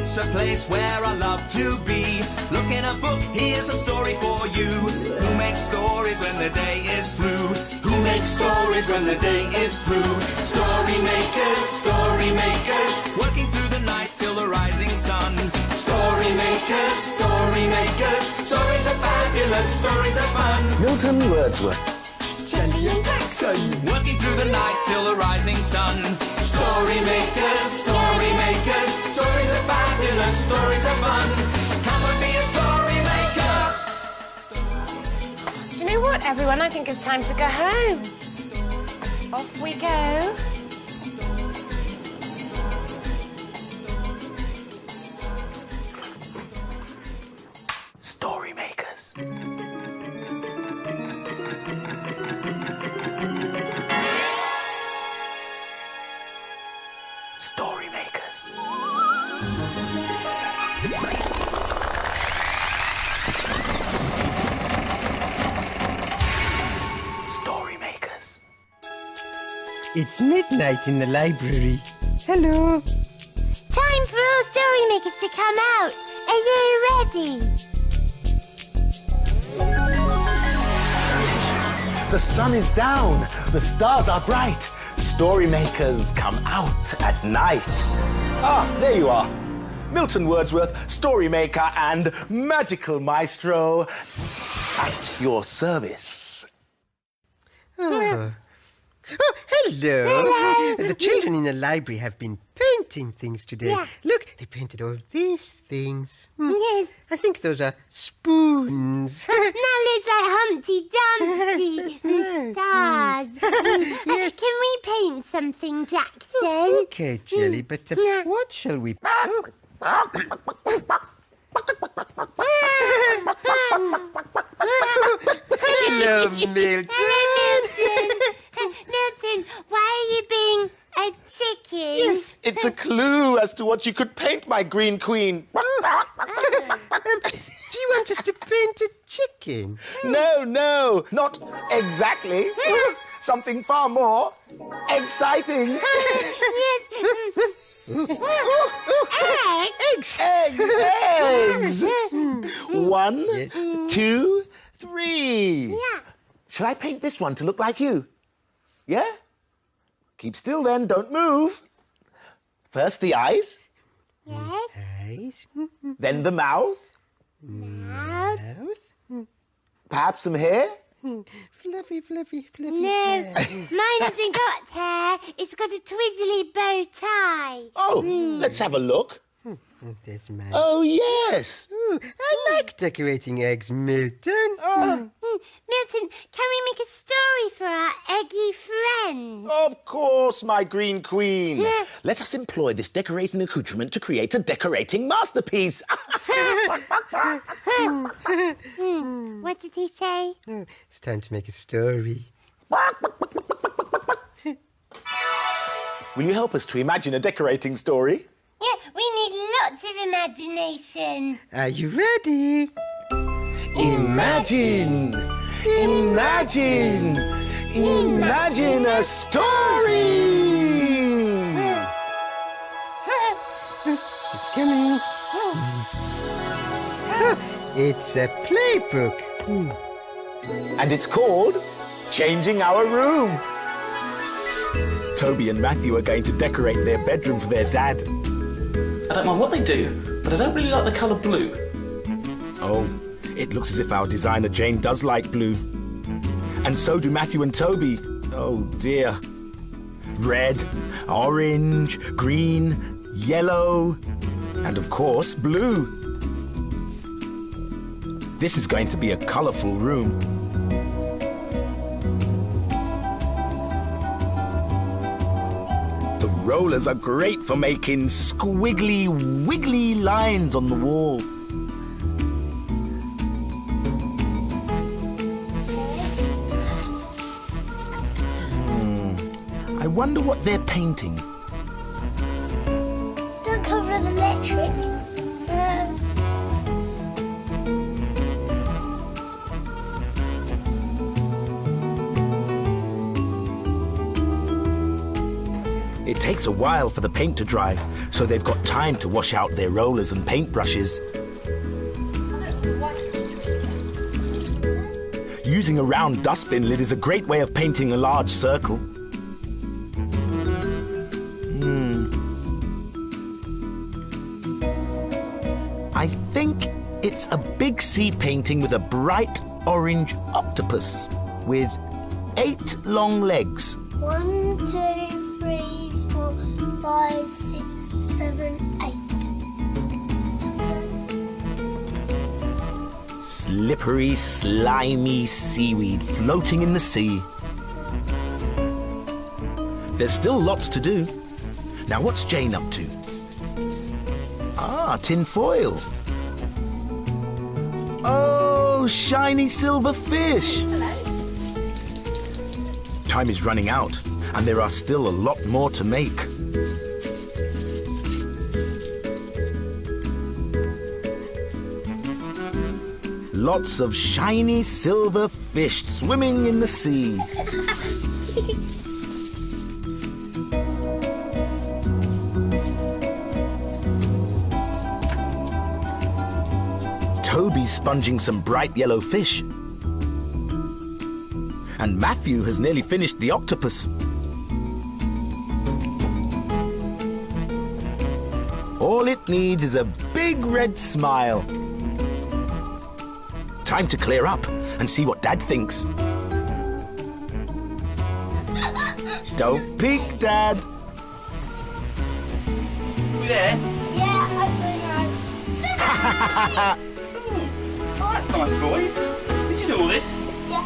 It's a place where I love to be. Look in a book, here's a story for you. Who makes stories when the day is through? Who makes stories when the day is through? Story makers, working through the night till the rising sun. Story makers, stories are fabulous, stories are fun. Milton Wordsworth. Shelley and Jackson, working through the night till the rising sun. Story makers, stories are fabulous, stories are fun. Come and be a story maker. do you know what, everyone? I think it's time to go home. Off we go. Story makers. Story makers. Story makers. It's midnight in the library. Hello. Time for all story makers to come out. Are you ready? The sun is down. The stars are bright. Story makers come out at night. Ah, there you are. Milton Wordsworth, story maker and magical maestro at your service. Oh, hello. The children in the library have been painting things today. Yeah. Look, they painted all these things. Yes. I think those are spoons. Now looks like Humpty Dumpty. Yes, yes. Stars. Yes. Can we paint something, Jackson? Okay, Jelly, but what shall we... Hello, Milton. Milton, why are you being a chicken? Yes, it's a clue as to what you could paint, my green queen. Do you want us to paint a chicken? No, not exactly. Something far more exciting. Eggs? Eggs! 1, Yes. 2, 3. Yeah. Shall I paint this one to look like you? Yeah? Keep still then, don't move. First the eyes, Yes. Eyes. then the mouth, Mouth. Mouth. perhaps some hair. Fluffy No, hair. mine hasn't got hair. It's got a twizzly bow tie. Oh, let's have a look. There's mine. Oh, yes. Ooh, I like decorating eggs, Milton. Milton, can we make a story for our eggy friend? Of course, my green queen. Let us employ this decorating accoutrement to create a decorating masterpiece. What did he say? Oh, it's time to make a story. Will you help us to imagine a decorating story? Yeah, we need lots of imagination. Are you ready? Imagine a story. It's coming. It's a playbook. And it's called Changing Our Room. Toby and Matthew are going to decorate their bedroom for their dad. I don't mind what they do, but I don't really like the colour blue. Oh, it looks as if our designer Jane does like blue. And so do Matthew and Toby. Oh dear. Red, orange, green, yellow, and of course blue. This is going to be a colourful room. The rollers are great for making squiggly, wiggly lines on the wall. I wonder what they're painting. Don't cover an electric. It takes a while for the paint to dry, so they've got time to wash out their rollers and paintbrushes. Using a round dustbin lid is a great way of painting a large circle. I think it's a big sea painting with a bright orange octopus with 8 long legs. 1, 2, 3, 4, 5, 6, 7, 8. Slippery, slimy seaweed floating in the sea. There's still lots to do. Now what's Jane up to? Ah, tin foil. Oh, shiny silver fish. Time is running out, and there are still a lot more to make. Lots of shiny silver fish swimming in the sea. Toby's sponging some bright yellow fish. And Matthew has nearly finished the octopus. All it needs is a big red smile. Time to clear up and see what Dad thinks. Don't peek, Dad. You there? Yeah, I Oh, that's nice, boys. Did you do all this? Yeah.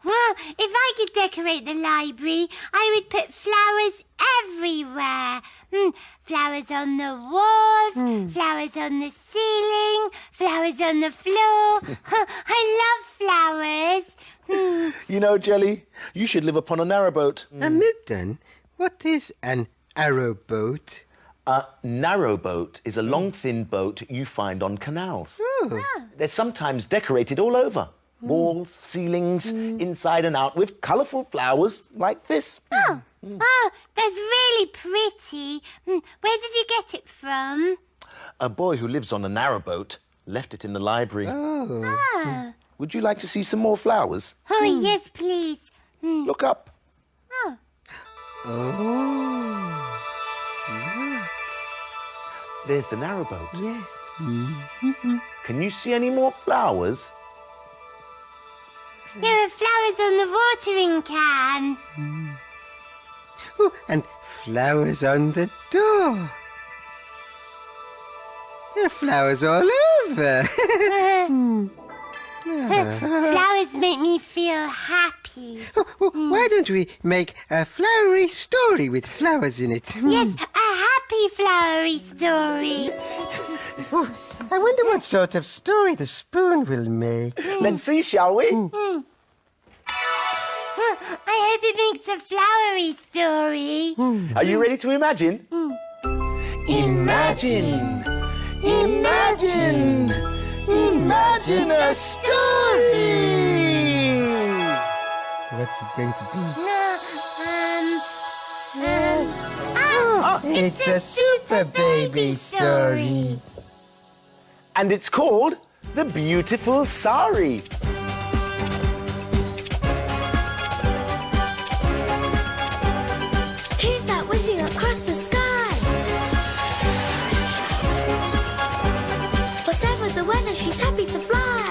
Well, if I could decorate the library, I would put flowers everywhere. Flowers on the walls, flowers on the ceiling, flowers on the floor. I love flowers. You know, Jelly, you should live upon a narrowboat. Milton, what is an arrowboat? A narrowboat is a long, thin boat you find on canals. They're sometimes decorated all over. Walls, ceilings, inside and out, with colourful flowers like this. Oh, that's really pretty. Where did you get it from? A boy who lives on a narrowboat left it in the library. Oh, Would you like to see some more flowers? Yes, please. Look up. Oh, There's the narrowboat. yes. Can you see any more flowers? There are flowers on the watering can. Oh, and flowers on the door. There are flowers all over. Flowers make me feel happy. Why don't we make a flowery story with flowers in it? Yes, a happy flowery story. I wonder what sort of story the spoon will make. Let's see, shall we? I hope it makes a flowery story. Are you ready to imagine? Imagine! Imagine! Imagine a story! What's it going to be? It's a super baby story. And it's called The Beautiful Sari. Who's that whizzing across the sky? Whatever the weather, she's happy to fly.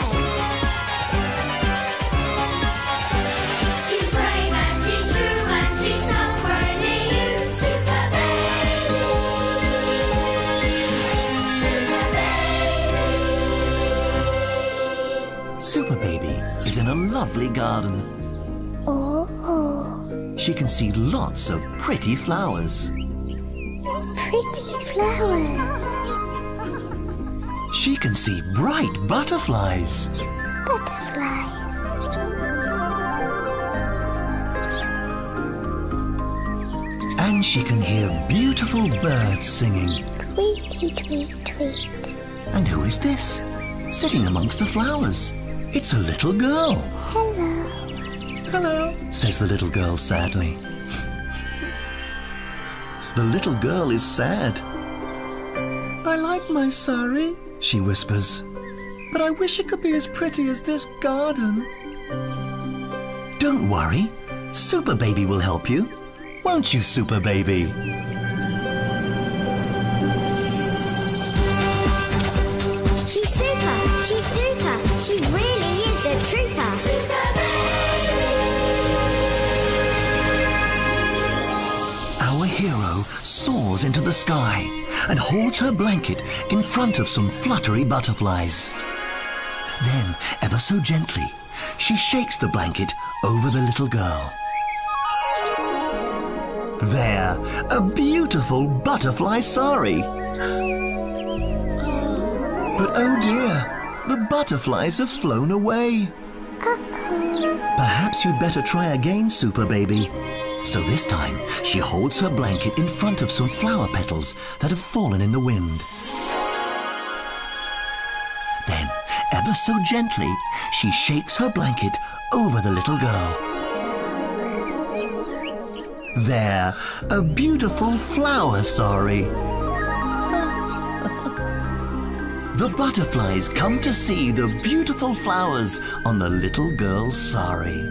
She's brave and she's true and she's somewhere near you. Super baby. Super baby. Super Baby is in a lovely garden. Oh. She can see lots of pretty flowers. Pretty flowers. She can see bright butterflies. Butterflies. And she can hear beautiful birds singing. Tweety, tweet, tweet. And who is this? Sitting amongst the flowers. It's a little girl. Hello. Hello, says the little girl sadly. The little girl is sad. I like my sari, she whispers, but I wish it could be as pretty as this garden. Don't worry, Super Baby will help you. Won't you, Super Baby? She's super, she's duper, she really is a trooper. Super Our hero soars into the sky and holds her blanket in front of some fluttery butterflies. Then, ever so gently, she shakes the blanket over the little girl. There, a beautiful butterfly sari. But oh dear, the butterflies have flown away. Perhaps you'd better try again, Super Baby. So this time, she holds her blanket in front of some flower petals that have fallen in the wind. Then, ever so gently, she shakes her blanket over the little girl. There, a beautiful flower sari. The butterflies come to see the beautiful flowers on the little girl's sari.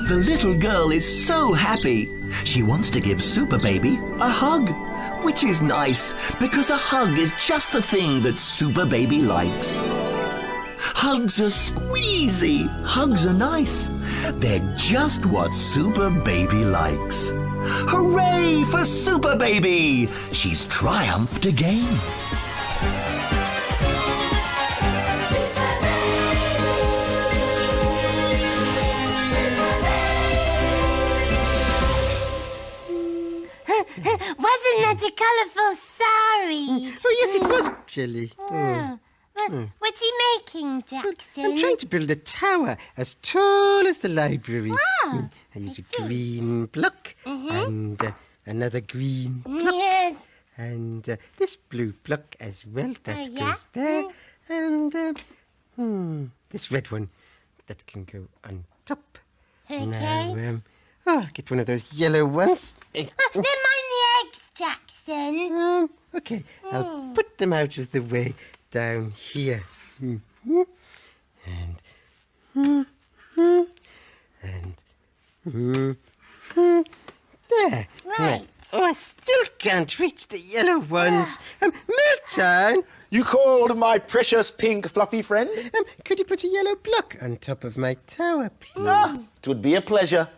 The little girl is so happy. She wants to give Super Baby a hug, which is nice because a hug is just the thing that Super Baby likes. Hugs are squeezy. Hugs are nice. They're just what Super Baby likes. Hooray for Super Baby! She's triumphed again. Wasn't that a colourful sari? Oh, yes, it was, Jelly. What's he making, Jackson? I'm trying to build a tower as tall as the library. Wow. I use a green block and another green block. Yes. And this blue block as well. That yeah. goes there. And this red one. That can go on top. Okay. Now, I'll get one of those yellow ones. Never mind the eggs, Jackson. Okay, I'll put them out of the way down here. And there. Right. Oh, I still can't reach the yellow ones. Milton! You called my precious pink fluffy friend? Could you put a yellow block on top of my tower, please? It would be a pleasure.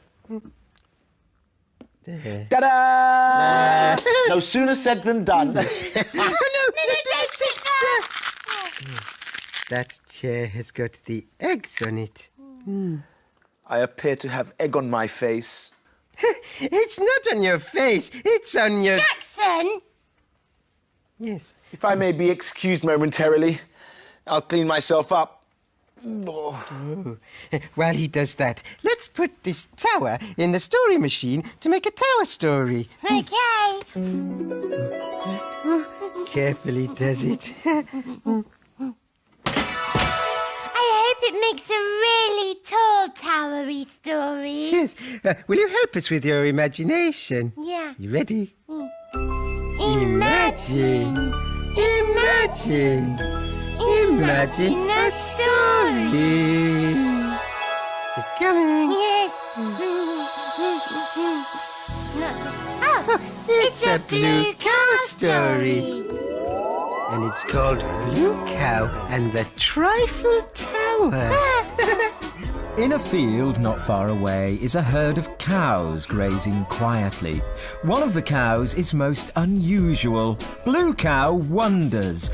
There. Ta-da! No sooner said than done. No, don't sit there. That chair has got the eggs on it. I appear to have egg on my face. It's not on your face. It's on your... Jackson! Yes. If I may be excused momentarily, I'll clean myself up. Oh. While he does that, let's put this tower in the story machine to make a tower story. Okay. Carefully does it. I hope it makes a really tall towery story. Yes. Will you help us with your imagination? Yeah. You ready? Imagine. Imagine. Imagine a story. It's coming. Yes. Oh, It's a blue cow story. And it's called Blue Cow and the Trifle Tower. In a field not far away is a herd of cows grazing quietly. One of the cows is most unusual. Blue Cow wonders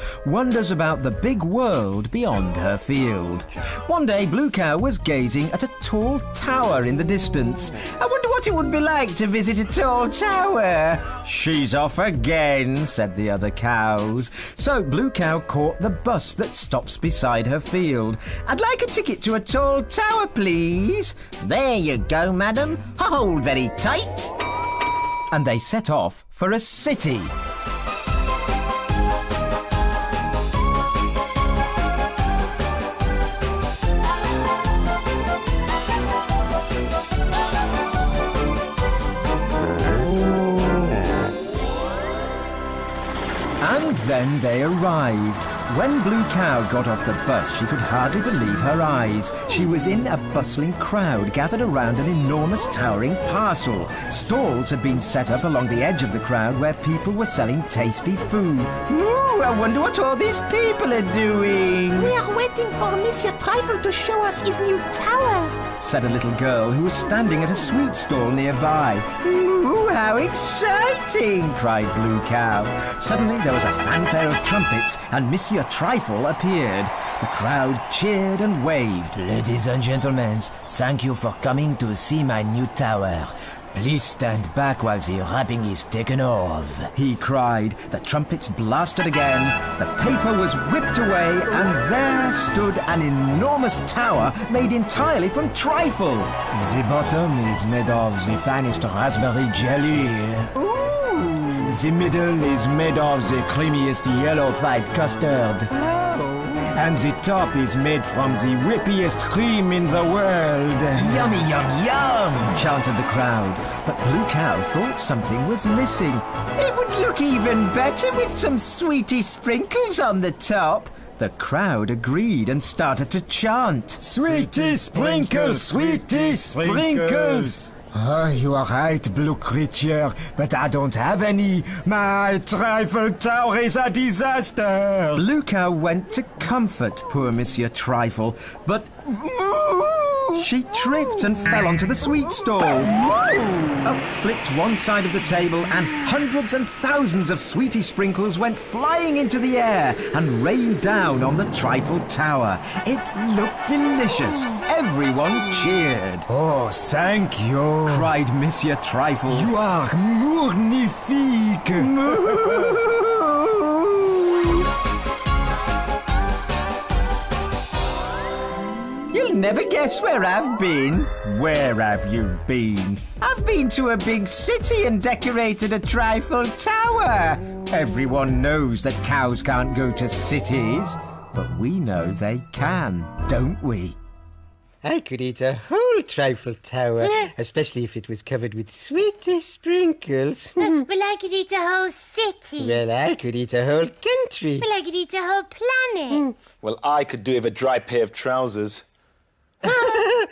about the big world beyond her field. One day, Blue Cow was gazing at a tall tower in the distance. I wonder what it would be like to visit a tall tower. She's off again, said the other cows. So Blue Cow caught the bus that stops beside her field. I'd like a ticket to a tall tower, please. There you go, madam. Hold very tight. And they set off for a city. Then they arrived. When Blue Cow got off the bus, she could hardly believe her eyes. She was in a bustling crowd gathered around an enormous towering parcel. Stalls had been set up along the edge of the crowd where people were selling tasty food. Ooh, I wonder what all these people are doing. We are waiting for Monsieur Trifle to show us his new tower, said a little girl who was standing at a sweet stall nearby. Ooh, how exciting! cried Blue Cow. Suddenly there was a fanfare of trumpets and Monsieur Trifle appeared. The crowd cheered and waved. Ladies and gentlemen, thank you for coming to see my new tower. Please stand back while the wrapping is taken off, he cried. The trumpets blasted again, the paper was whipped away, and there stood an enormous tower made entirely from trifle. The bottom is made of the finest raspberry jelly. Ooh. The middle is made of the creamiest yellow white custard. And the top is made from the whippiest cream in the world. Yummy, yum, yum, chanted the crowd. But Blue Cow thought something was missing. It would look even better with some sweetie sprinkles on the top. The crowd agreed and started to chant. Sweetie sprinkles, sweetie sprinkles. Oh, you are right, Blue Creature, but I don't have any. My trifle tower is a disaster. Blue Cow went to comfort poor Monsieur Trifle, but she tripped and fell onto the sweet stall. Up flipped one side of the table, and hundreds and thousands of sweetie sprinkles went flying into the air and rained down on the Trifle Tower. It looked delicious. Everyone cheered. Oh, thank you, cried Monsieur Trifle. You are magnifique. You'll never guess where I've been. Where have you been? I've been to a big city and decorated a trifle tower. Everyone knows that cows can't go to cities, but we know they can, don't we? I could eat a whole trifle tower, especially if it was covered with sweetie sprinkles. Well, I could eat a whole city. Well, I could eat a whole country. Well, I could eat a whole planet. Well, I could do with a dry pair of trousers. Oh,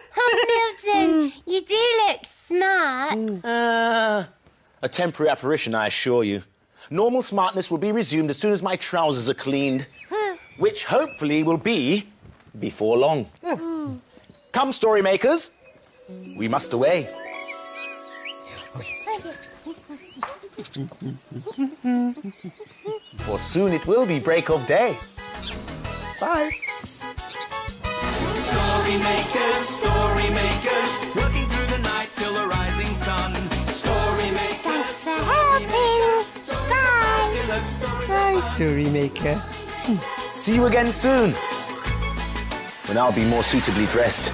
Milton, you do look smart. A temporary apparition, I assure you. Normal smartness will be resumed as soon as my trousers are cleaned, which hopefully will be before long. Come, story makers, we must away. For soon it will be break of day. Bye. Story makers, working through the night till the rising sun. Story makers, thanks for helping. Bye. Bye, story maker. See you again soon, when I'll be more suitably dressed.